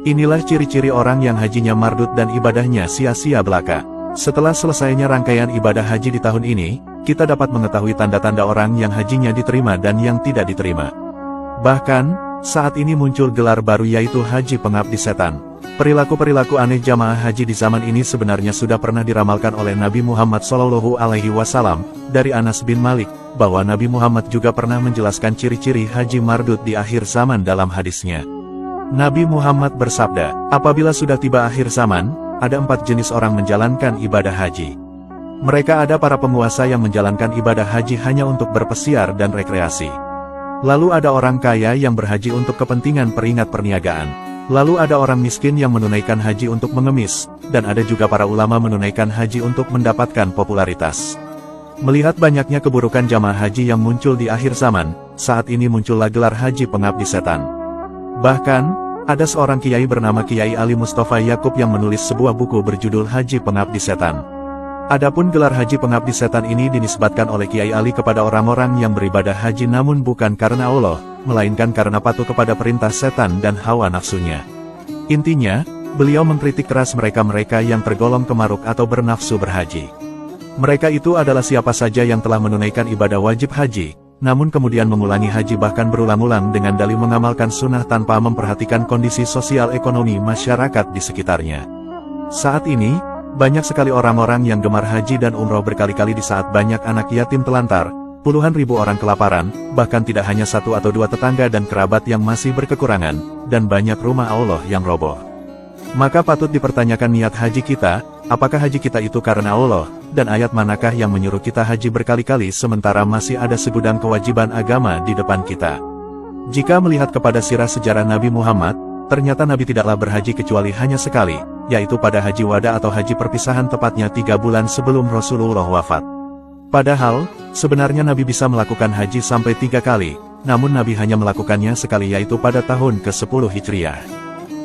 Inilah ciri-ciri orang yang hajinya mardud dan ibadahnya sia-sia belaka. Setelah selesainya rangkaian ibadah haji di tahun ini, kita dapat mengetahui tanda-tanda orang yang hajinya diterima dan yang tidak diterima. Bahkan, saat ini muncul gelar baru yaitu Haji Pengabdi Setan. Perilaku-perilaku aneh jamaah haji di zaman ini sebenarnya sudah pernah diramalkan oleh Nabi Muhammad SAW dari Anas bin Malik, bahwa Nabi Muhammad juga pernah menjelaskan ciri-ciri haji mardud di akhir zaman dalam hadisnya. Nabi Muhammad bersabda, apabila sudah tiba akhir zaman, ada 4 jenis orang menjalankan ibadah haji. Mereka ada para penguasa yang menjalankan ibadah haji hanya untuk berpesiar dan rekreasi. Lalu ada orang kaya yang berhaji untuk kepentingan peringat perniagaan. Lalu ada orang miskin yang menunaikan haji untuk mengemis, dan ada juga para ulama menunaikan haji untuk mendapatkan popularitas. Melihat banyaknya keburukan jamaah haji yang muncul di akhir zaman, saat ini muncullah gelar Haji Pengabdi Setan. Bahkan, ada seorang kiai bernama Kiai Ali Mustafa Yakub yang menulis sebuah buku berjudul Haji Pengabdi Setan. Adapun gelar Haji Pengabdi Setan ini dinisbatkan oleh Kiai Ali kepada orang-orang yang beribadah haji namun bukan karena Allah, melainkan karena patuh kepada perintah setan dan hawa nafsunya. Intinya, beliau mengkritik keras mereka-mereka yang tergolong kemaruk atau bernafsu berhaji. Mereka itu adalah siapa saja yang telah menunaikan ibadah wajib haji, namun kemudian mengulangi haji bahkan berulang-ulang dengan dalih mengamalkan sunnah tanpa memperhatikan kondisi sosial ekonomi masyarakat di sekitarnya. Saat ini, banyak sekali orang-orang yang gemar haji dan umroh berkali-kali di saat banyak anak yatim telantar, puluhan ribu orang kelaparan, bahkan tidak hanya 1 atau 2 tetangga dan kerabat yang masih berkekurangan, dan banyak rumah Allah yang roboh. Maka patut dipertanyakan niat haji kita, apakah haji kita itu karena Allah, dan ayat manakah yang menyuruh kita haji berkali-kali sementara masih ada segudang kewajiban agama di depan kita. Jika melihat kepada sirah sejarah Nabi Muhammad, ternyata Nabi tidaklah berhaji kecuali hanya sekali, yaitu pada haji wada atau haji perpisahan tepatnya 3 bulan sebelum Rasulullah wafat. Padahal, sebenarnya Nabi bisa melakukan haji sampai 3 kali, namun Nabi hanya melakukannya sekali yaitu pada tahun ke-10 Hijriah.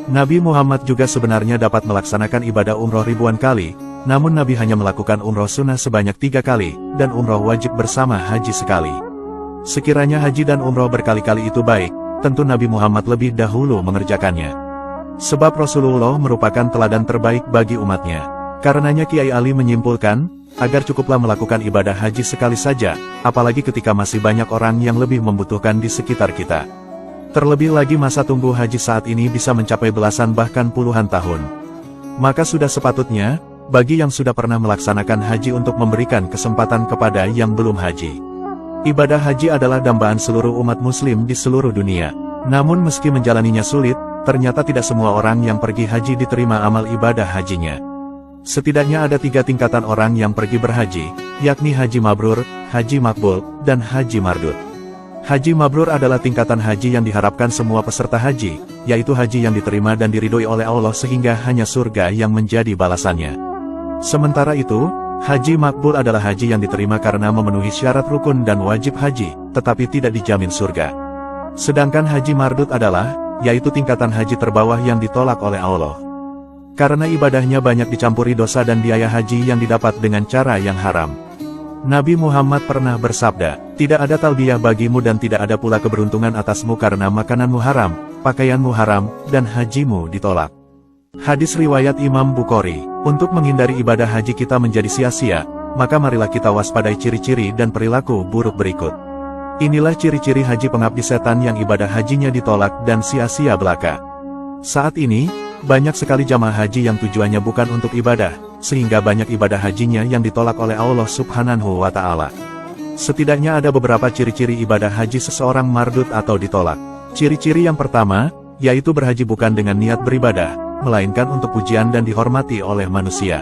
Nabi Muhammad juga sebenarnya dapat melaksanakan ibadah umroh ribuan kali, namun Nabi hanya melakukan umroh sunnah sebanyak 3 kali, dan umroh wajib bersama haji sekali. Sekiranya haji dan umroh berkali-kali itu baik, tentu Nabi Muhammad lebih dahulu mengerjakannya. Sebab Rasulullah merupakan teladan terbaik bagi umatnya. Karenanya Kiai Ali menyimpulkan, agar cukuplah melakukan ibadah haji sekali saja, apalagi ketika masih banyak orang yang lebih membutuhkan di sekitar kita. Terlebih lagi masa tunggu haji saat ini bisa mencapai belasan bahkan puluhan tahun. Maka sudah sepatutnya, bagi yang sudah pernah melaksanakan haji untuk memberikan kesempatan kepada yang belum haji. Ibadah haji adalah dambaan seluruh umat muslim di seluruh dunia. Namun meski menjalaninya sulit, ternyata tidak semua orang yang pergi haji diterima amal ibadah hajinya. Setidaknya ada 3 tingkatan orang yang pergi berhaji, yakni haji mabrur, haji makbul, dan haji mardud. Haji mabrur adalah tingkatan haji yang diharapkan semua peserta haji, yaitu haji yang diterima dan diridhoi oleh Allah sehingga hanya surga yang menjadi balasannya. Sementara itu, haji makbul adalah haji yang diterima karena memenuhi syarat rukun dan wajib haji, tetapi tidak dijamin surga. Sedangkan haji mardud adalah, yaitu tingkatan haji terbawah yang ditolak oleh Allah. Karena ibadahnya banyak dicampuri dosa dan biaya haji yang didapat dengan cara yang haram. Nabi Muhammad pernah bersabda, tidak ada talbiyah bagimu dan tidak ada pula keberuntungan atasmu karena makananmu haram, pakaianmu haram, dan hajimu ditolak. Hadis riwayat Imam Bukhari. Untuk menghindari ibadah haji kita menjadi sia-sia, maka marilah kita waspadai ciri-ciri dan perilaku buruk berikut. Inilah ciri-ciri haji pengabdi setan yang ibadah hajinya ditolak dan sia-sia belaka. Saat ini, banyak sekali jamaah haji yang tujuannya bukan untuk ibadah, sehingga banyak ibadah hajinya yang ditolak oleh Allah Subhanahu wa Ta'ala. Setidaknya ada beberapa ciri-ciri ibadah haji seseorang mardud atau ditolak. Ciri-ciri yang pertama, yaitu berhaji bukan dengan niat beribadah, melainkan untuk pujian dan dihormati oleh manusia.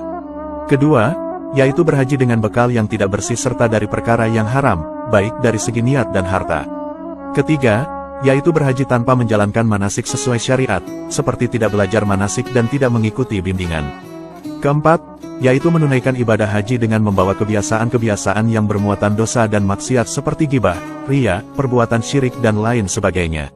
Kedua, yaitu berhaji dengan bekal yang tidak bersih serta dari perkara yang haram, baik dari segi niat dan harta. Ketiga, yaitu berhaji tanpa menjalankan manasik sesuai syariat, seperti tidak belajar manasik dan tidak mengikuti bimbingan. Keempat, yaitu menunaikan ibadah haji dengan membawa kebiasaan-kebiasaan yang bermuatan dosa dan maksiat seperti ghibah, riya, perbuatan syirik dan lain sebagainya.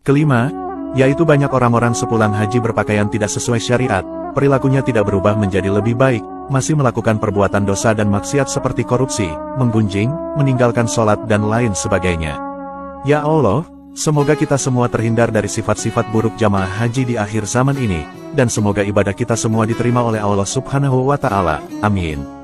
Kelima, yaitu banyak orang-orang sepulang haji berpakaian tidak sesuai syariat, perilakunya tidak berubah menjadi lebih baik, masih melakukan perbuatan dosa dan maksiat seperti korupsi, menggunjing, meninggalkan sholat dan lain sebagainya. Ya Allah, Semoga kita semua terhindar dari sifat-sifat buruk jamaah haji di akhir zaman ini, dan semoga ibadah kita semua diterima oleh Allah Subhanahu wa Ta'ala. Amin.